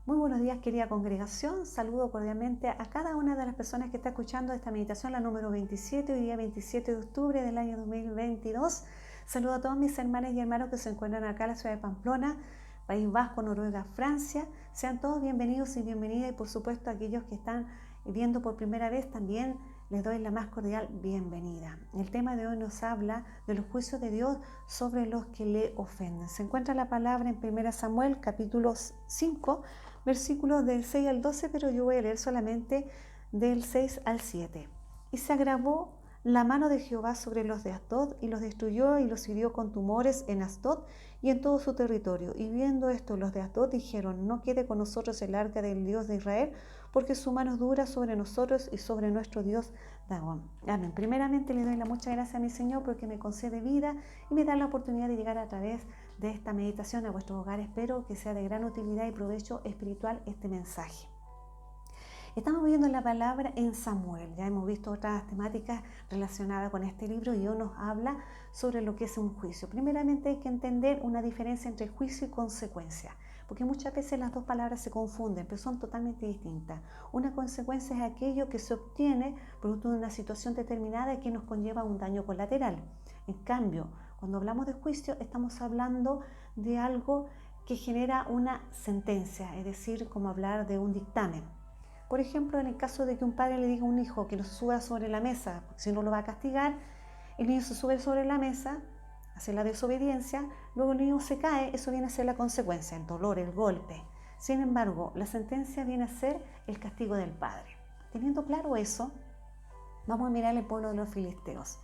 Muy buenos días, querida congregación. Saludo cordialmente a cada una de las personas que está escuchando esta meditación, la número 27, hoy día 27 de octubre del año 2022. Saludo a todos mis hermanas y hermanos que se encuentran acá en la ciudad de Pamplona, País Vasco, Noruega, Francia. Sean todos bienvenidos y bienvenidas, y por supuesto a aquellos que están viendo por primera vez también les doy la más cordial bienvenida. El tema de hoy nos habla de los juicios de Dios sobre los que le ofenden. Se encuentra la palabra en 1 Samuel capítulo 5, versículos del 6 al 12, pero yo voy a leer solamente del 6 al 7. Y se agravó la mano de Jehová sobre los de Asdod, y los destruyó y los hirió con tumores en Asdod y en todo su territorio. Y viendo esto, los de Asdod dijeron: no quede con nosotros el arca del Dios de Israel, porque su mano es dura sobre nosotros y sobre nuestro Dios Dagón. Amén. Primeramente le doy la muchas gracias a mi Señor porque me concede vida y me da la oportunidad de llegar a través de esta meditación a vuestros hogares. Espero que sea de gran utilidad y provecho espiritual este mensaje. Estamos viendo la palabra en Samuel. Ya hemos visto otras temáticas relacionadas con este libro y hoy nos habla sobre lo que es un juicio. Primeramente hay que entender una diferencia entre juicio y consecuencia, porque muchas veces las dos palabras se confunden, pero son totalmente distintas. Una consecuencia es aquello que se obtiene producto de una situación determinada y que nos conlleva un daño colateral. En cambio, cuando hablamos de juicio, estamos hablando de algo que genera una sentencia, es decir, como hablar de un dictamen. Por ejemplo, en el caso de que un padre le diga a un hijo que no se suba sobre la mesa, porque si no lo va a castigar, el niño se sube sobre la mesa, hace la desobediencia, luego el niño se cae, eso viene a ser la consecuencia, el dolor, el golpe. Sin embargo, la sentencia viene a ser el castigo del padre. Teniendo claro eso, vamos a mirar el pueblo de los filisteos.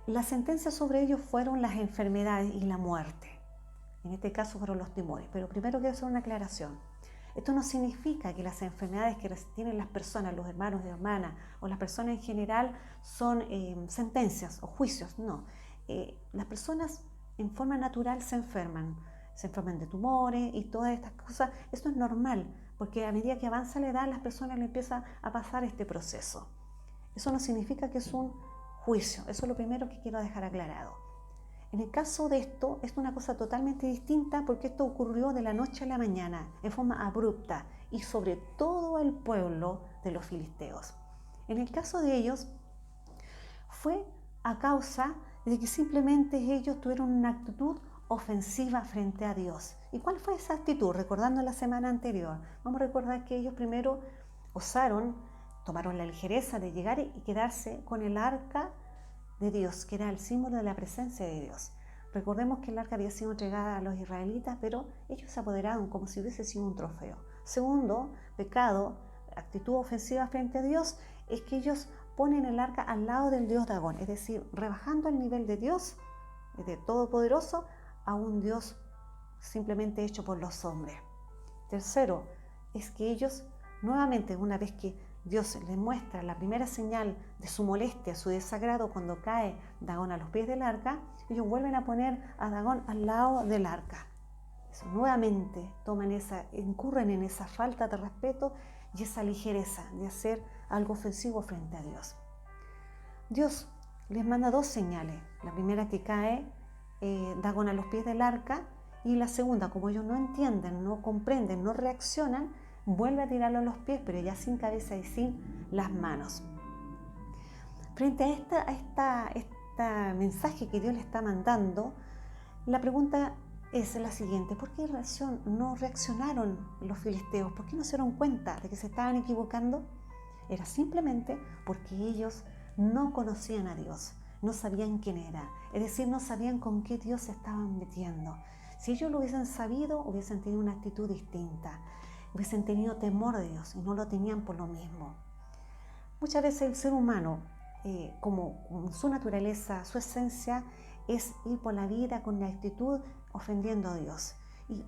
La sentencia sobre ellos fueron las enfermedades y la muerte. En este caso fueron los tumores. Pero primero quiero hacer una aclaración. Esto no significa que las enfermedades que tienen las personas, los hermanos y hermanas, o las personas en general, son sentencias o juicios. No. Las personas en forma natural se enferman de tumores y todas estas cosas. Esto es normal, porque a medida que avanza la edad, las personas le empieza a pasar este proceso. Eso no significa que es un juicio. Eso es lo primero que quiero dejar aclarado. En el caso de esto, es una cosa totalmente distinta porque esto ocurrió de la noche a la mañana, en forma abrupta, y sobre todo el pueblo de los filisteos. En el caso de ellos, fue a causa de que simplemente ellos tuvieron una actitud ofensiva frente a Dios. ¿Y cuál fue esa actitud? Recordando la semana anterior, vamos a recordar que ellos primero tomaron la ligereza de llegar y quedarse con el arca de Dios, que era el símbolo de la presencia de Dios. Recordemos que el arca había sido entregada a los israelitas, pero ellos se apoderaron como si hubiese sido un trofeo. Segundo pecado, actitud ofensiva frente a Dios, es que ellos ponen el arca al lado del Dios Dagón, es decir, rebajando el nivel de Dios, de Todopoderoso, a un Dios simplemente hecho por los hombres. Tercero, es que ellos, nuevamente, una vez que Dios les muestra la primera señal de su molestia, su desagrado, cuando cae Dagón a los pies del arca, ellos vuelven a poner a Dagón al lado del arca. Eso, nuevamente incurren en esa falta de respeto y esa ligereza de hacer algo ofensivo frente a Dios. Dios les manda dos señales. La primera, que cae Dagón a los pies del arca, y la segunda, como ellos no entienden, no comprenden, no reaccionan, vuelve a tirarlo a los pies, pero ya sin cabeza y sin las manos. Frente a este mensaje que Dios le está mandando, la pregunta es la siguiente: ¿por qué no reaccionaron los filisteos? ¿Por qué no se dieron cuenta de que se estaban equivocando? Era simplemente porque ellos no conocían a Dios, no sabían quién era, es decir, no sabían con qué Dios se estaban metiendo. Si ellos lo hubiesen sabido, hubiesen tenido una actitud distinta, hubiesen tenido temor de Dios, y no lo tenían por lo mismo. Muchas veces el ser humano, como su naturaleza, su esencia, es ir por la vida con la actitud ofendiendo a Dios.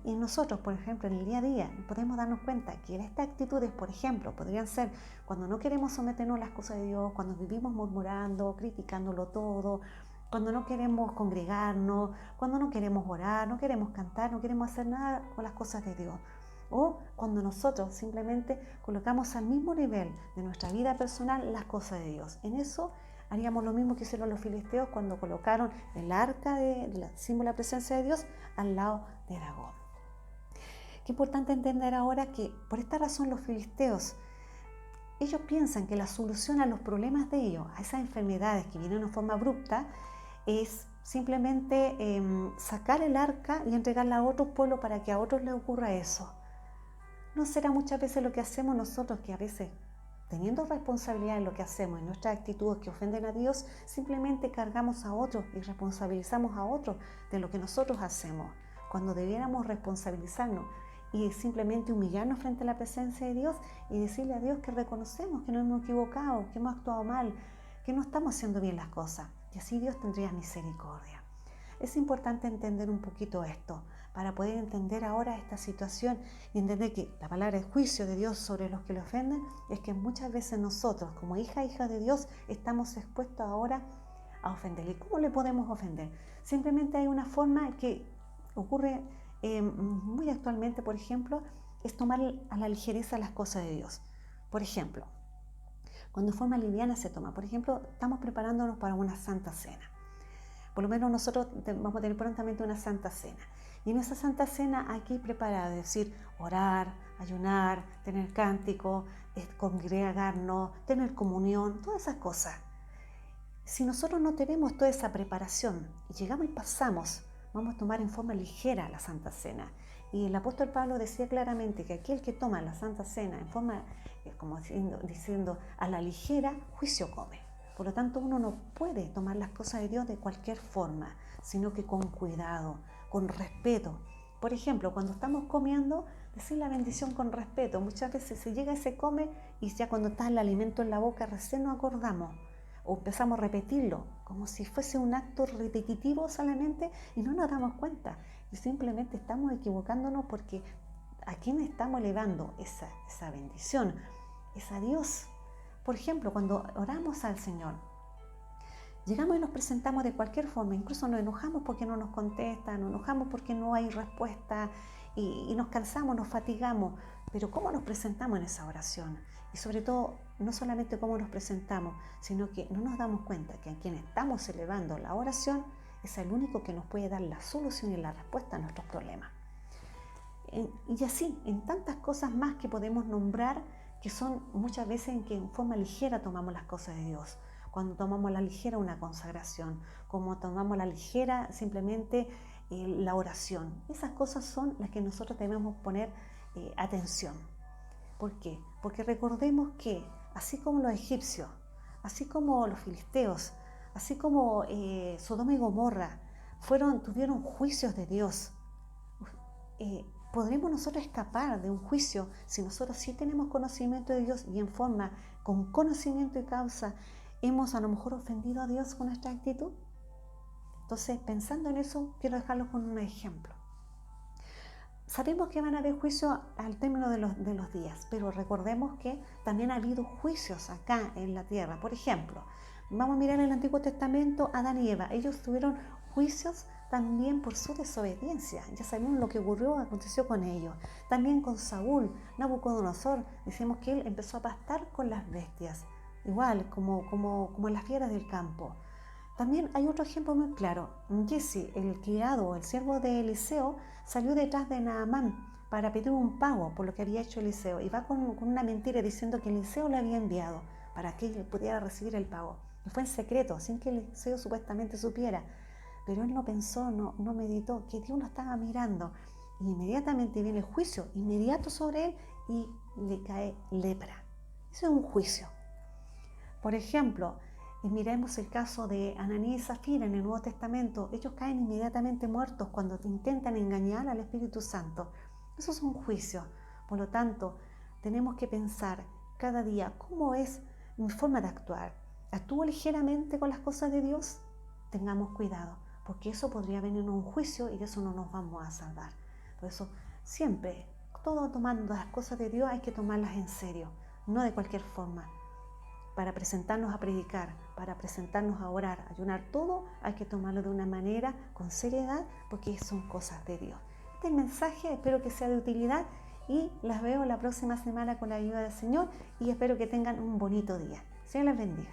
Y nosotros, por ejemplo, en el día a día podemos darnos cuenta que estas actitudes, por ejemplo, podrían ser cuando no queremos someternos a las cosas de Dios, cuando vivimos murmurando, criticándolo todo, cuando no queremos congregarnos, cuando no queremos orar, no queremos cantar, no queremos hacer nada con las cosas de Dios. O cuando nosotros simplemente colocamos al mismo nivel de nuestra vida personal las cosas de Dios. En eso haríamos lo mismo que hicieron los filisteos cuando colocaron el arca símbolo de la presencia de Dios al lado de Dagón. Qué importante entender ahora que por esta razón los filisteos, ellos piensan que la solución a los problemas de ellos, a esas enfermedades que vienen de forma abrupta, es simplemente sacar el arca y entregarla a otro pueblo para que a otros les ocurra eso. ¿No será muchas veces lo que hacemos nosotros, que a veces, teniendo responsabilidad en lo que hacemos, en nuestras actitudes que ofenden a Dios, simplemente cargamos a otros y responsabilizamos a otros de lo que nosotros hacemos, cuando debiéramos responsabilizarnos y simplemente humillarnos frente a la presencia de Dios y decirle a Dios que reconocemos que nos hemos equivocado, que hemos actuado mal, que no estamos haciendo bien las cosas, y así Dios tendría misericordia? Es importante entender un poquito esto para poder entender ahora esta situación y entender que la palabra de juicio de Dios sobre los que le ofenden es que muchas veces nosotros, como hijas de Dios, estamos expuestos ahora a ofenderle. ¿Y cómo le podemos ofender? Simplemente hay una forma que ocurre muy actualmente, por ejemplo, es tomar a la ligereza las cosas de Dios. Por ejemplo, cuando de forma liviana se toma, por ejemplo, estamos preparándonos para una santa cena. Por lo menos nosotros vamos a tener prontamente una santa cena. Y en esa santa cena hay que ir preparada, es decir, orar, ayunar, tener cántico, congregarnos, tener comunión, todas esas cosas. Si nosotros no tenemos toda esa preparación y llegamos y pasamos, vamos a tomar en forma ligera la Santa Cena. Y el apóstol Pablo decía claramente que aquel que toma la Santa Cena en forma, como diciendo, a la ligera, juicio come. Por lo tanto, uno no puede tomar las cosas de Dios de cualquier forma, sino que con cuidado, con respeto. Por ejemplo, cuando estamos comiendo, decir la bendición con respeto. Muchas veces se llega y se come y ya cuando está el alimento en la boca recién nos acordamos o empezamos a repetirlo como si fuese un acto repetitivo solamente y no nos damos cuenta. Y simplemente estamos equivocándonos porque ¿a quién estamos elevando esa bendición? Es a Dios. Por ejemplo, cuando oramos al Señor, llegamos y nos presentamos de cualquier forma, incluso nos enojamos porque no nos contestan, nos enojamos porque no hay respuesta y nos cansamos, nos fatigamos, pero ¿cómo nos presentamos en esa oración? Y sobre todo, no solamente cómo nos presentamos, sino que no nos damos cuenta que a quien estamos elevando la oración es el único que nos puede dar la solución y la respuesta a nuestros problemas. Y así, en tantas cosas más que podemos nombrar, que son muchas veces en que en forma ligera tomamos las cosas de Dios. Cuando tomamos a la ligera una consagración, como tomamos a la ligera simplemente la oración. Esas cosas son las que nosotros debemos poner atención. ¿Por qué? Porque recordemos que así como los egipcios, así como los filisteos, así como Sodoma y Gomorra tuvieron juicios de Dios, ¿podremos nosotros escapar de un juicio si nosotros sí tenemos conocimiento de Dios y en forma, con conocimiento y causa, hemos a lo mejor ofendido a Dios con nuestra actitud? Entonces, pensando en eso, quiero dejarlo con un ejemplo. Sabemos que van a haber juicios al término de los días, pero recordemos que también ha habido juicios acá en la tierra. Por ejemplo, vamos a mirar en el Antiguo Testamento, Adán y Eva. Ellos tuvieron juicios también por su desobediencia. Ya sabemos lo que aconteció con ellos. También con Saúl, Nabucodonosor, decimos que él empezó a pastar con las bestias, igual como las fieras del campo. También hay otro ejemplo muy claro. Giezi, el criado, el siervo de Eliseo, salió detrás de Naamán para pedir un pago por lo que había hecho Eliseo. Y va con una mentira diciendo que Eliseo le había enviado para que él pudiera recibir el pago. Y fue en secreto, sin que Eliseo supuestamente supiera. Pero él no pensó, no meditó, que Dios lo estaba mirando. Y inmediatamente viene el juicio inmediato sobre él y le cae lepra. Eso es un juicio. Por ejemplo, miremos el caso de Ananías y Zafira en el Nuevo Testamento. Ellos caen inmediatamente muertos cuando intentan engañar al Espíritu Santo. Eso es un juicio. Por lo tanto, tenemos que pensar cada día cómo es mi forma de actuar. ¿Actúo ligeramente con las cosas de Dios? Tengamos cuidado, porque eso podría venir un juicio y de eso no nos vamos a salvar. Por eso, siempre, todo tomando las cosas de Dios hay que tomarlas en serio, no de cualquier forma. Para presentarnos a predicar, para presentarnos a orar, a ayunar, todo hay que tomarlo de una manera con seriedad porque son cosas de Dios. Este mensaje espero que sea de utilidad y las veo la próxima semana con la ayuda del Señor y espero que tengan un bonito día. Señor les bendiga.